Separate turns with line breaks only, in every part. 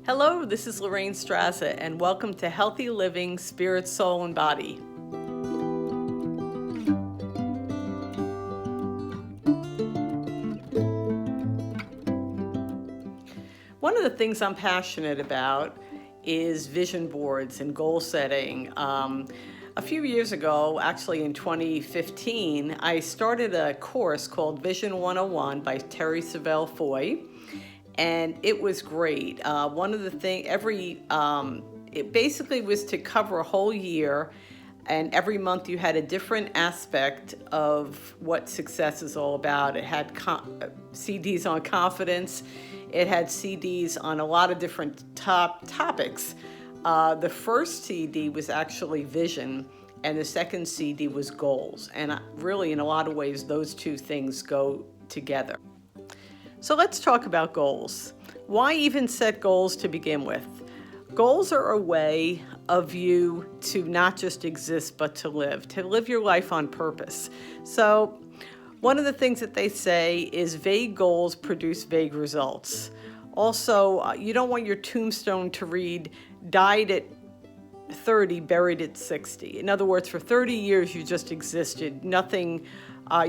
Hello, this is Lorraine Straza, and welcome to Healthy Living, Spirit, Soul, and Body. One of the things I'm passionate about is vision boards and goal setting. A few years ago, actually in 2015, I started a course called Vision 101 by Terry Savelle Foy. And it was great. One of the things, it basically was to cover a whole year, and every month you had a different aspect of what success is all about. It had CDs on confidence. It had CDs on a lot of different topics. The first CD was actually vision, and the second CD was goals. And really, in a lot of ways, those two things go together. So let's talk about goals. Why even set goals to begin with? Goals are a way of you to not just exist, but to live your life on purpose. So one of the things that they say is vague goals produce vague results. Also, you don't want your tombstone to read, died at 30, buried at 60. In other words, for 30 years, you just existed. Nothing,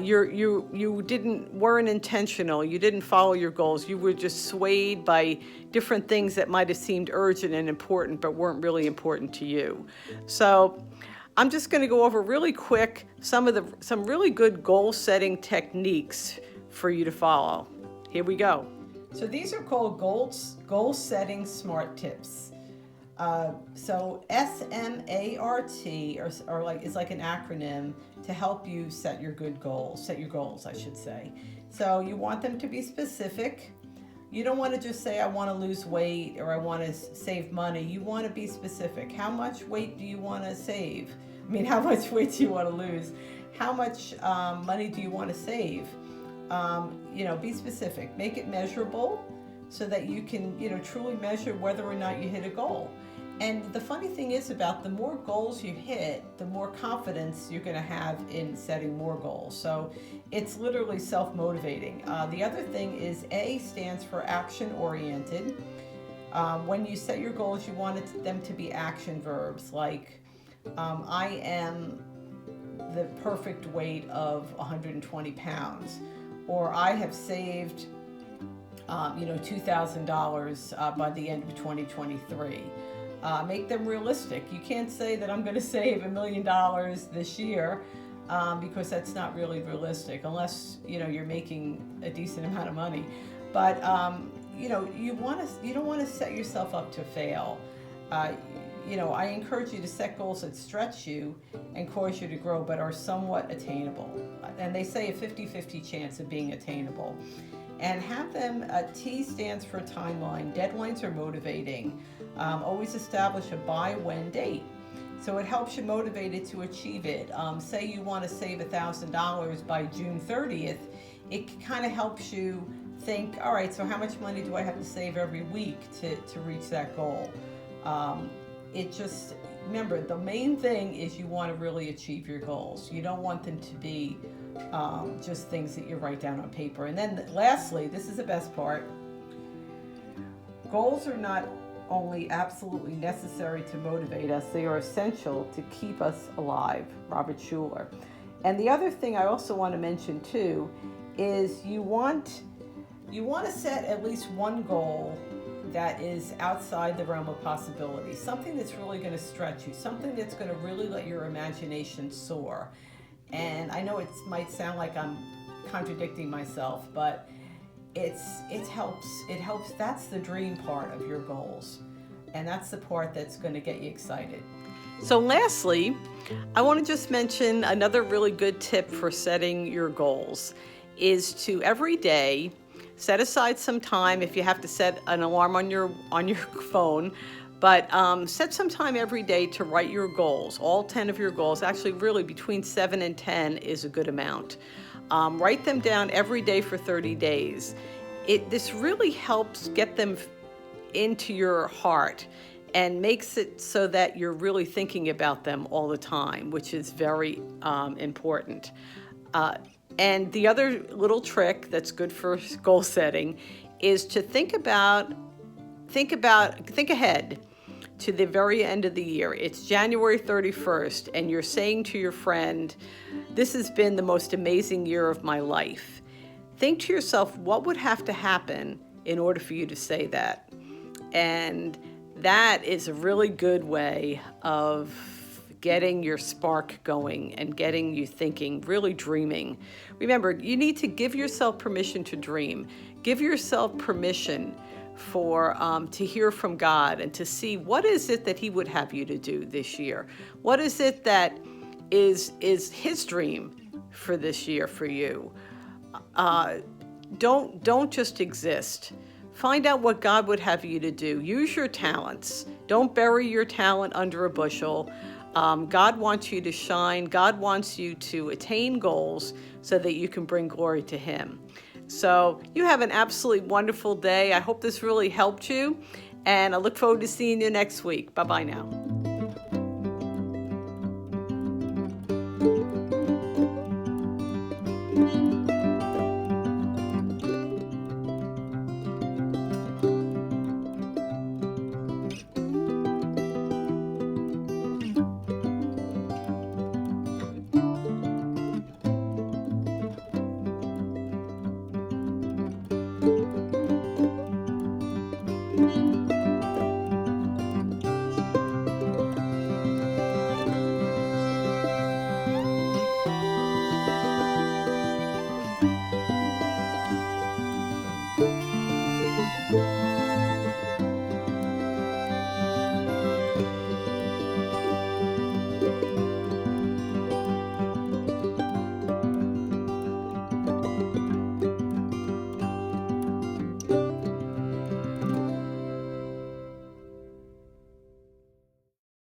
you weren't intentional. You didn't follow your goals. You were just swayed by different things that might have seemed urgent and important, but weren't really important to you. So I'm just going to go over really quick some really good goal setting techniques for you to follow. Here we go. So these are called goal setting smart tips. So SMART is like an acronym to help you set your goals, I should say. So you want them to be specific. You don't want to just say, I want to lose weight or I want to save money. You want to be specific. How much weight do you want to save? How much weight do you want to lose? How much money do you want to save? Be specific. Make it measurable so that you can, truly measure whether or not you hit a goal. And the funny thing is about the more goals you hit, the more confidence you're going to have in setting more goals. So it's literally self-motivating. The other thing is A stands for action-oriented. When you set your goals, you want them to be action verbs like I am the perfect weight of 120 pounds, or I have saved $2,000 by the end of 2023. Make them realistic. You can't say that I'm going to save $1 million this year because that's not really realistic unless you're making a decent amount of money. But you don't want to set yourself up to fail. I encourage you to set goals that stretch you and cause you to grow, but are somewhat attainable. And they say a 50-50 chance of being attainable. And have them, T stands for timeline. Deadlines are motivating. Always establish a by-when date. So it helps you motivated to achieve it. Say you want to save $1,000 by June 30th. It kind of helps you think, all right, so how much money do I have to save every week to reach that goal? Remember, the main thing is you want to really achieve your goals. You don't want them to be just things that you write down on paper. And then lastly, this is the best part, goals are not only absolutely necessary to motivate us, they are essential to keep us alive. Robert Schuller. And the other thing I also want to mention too is you want to set at least one goal that is outside the realm of possibility, something that's really going to stretch you, something that's going to really let your imagination soar. And I know it might sound like I'm contradicting myself, but it helps. That's the dream part of your goals. And that's the part that's going to get you excited. So lastly, I want to just mention another really good tip for setting your goals is to every day set aside some time. If you have to set an alarm on your phone, but set some time every day to write your goals, all 10 of your goals. Actually, really between 7 and 10 is a good amount. Write them down every day for 30 days. This really helps get them into your heart and makes it so that you're really thinking about them all the time, which is very important. And the other little trick that's good for goal setting is to think about think ahead to the very end of the year. It's January 31st, and you're saying to your friend, this has been the most amazing year of my life. Think to yourself, what would have to happen in order for you to say that? And that is a really good way of getting your spark going and getting you thinking, really dreaming. Remember, you need to give yourself permission to dream. Give yourself permission to hear from God and to see what is it that He would have you to do this year. What is it that is His dream for this year for you? Don't just exist. Find out what God would have you to do. Use your talents. Don't bury your talent under a bushel. God wants you to shine. God wants you to attain goals so that you can bring glory to Him. So you have an absolutely wonderful day. I hope this really helped you, and I look forward to seeing you next week. Bye-bye now.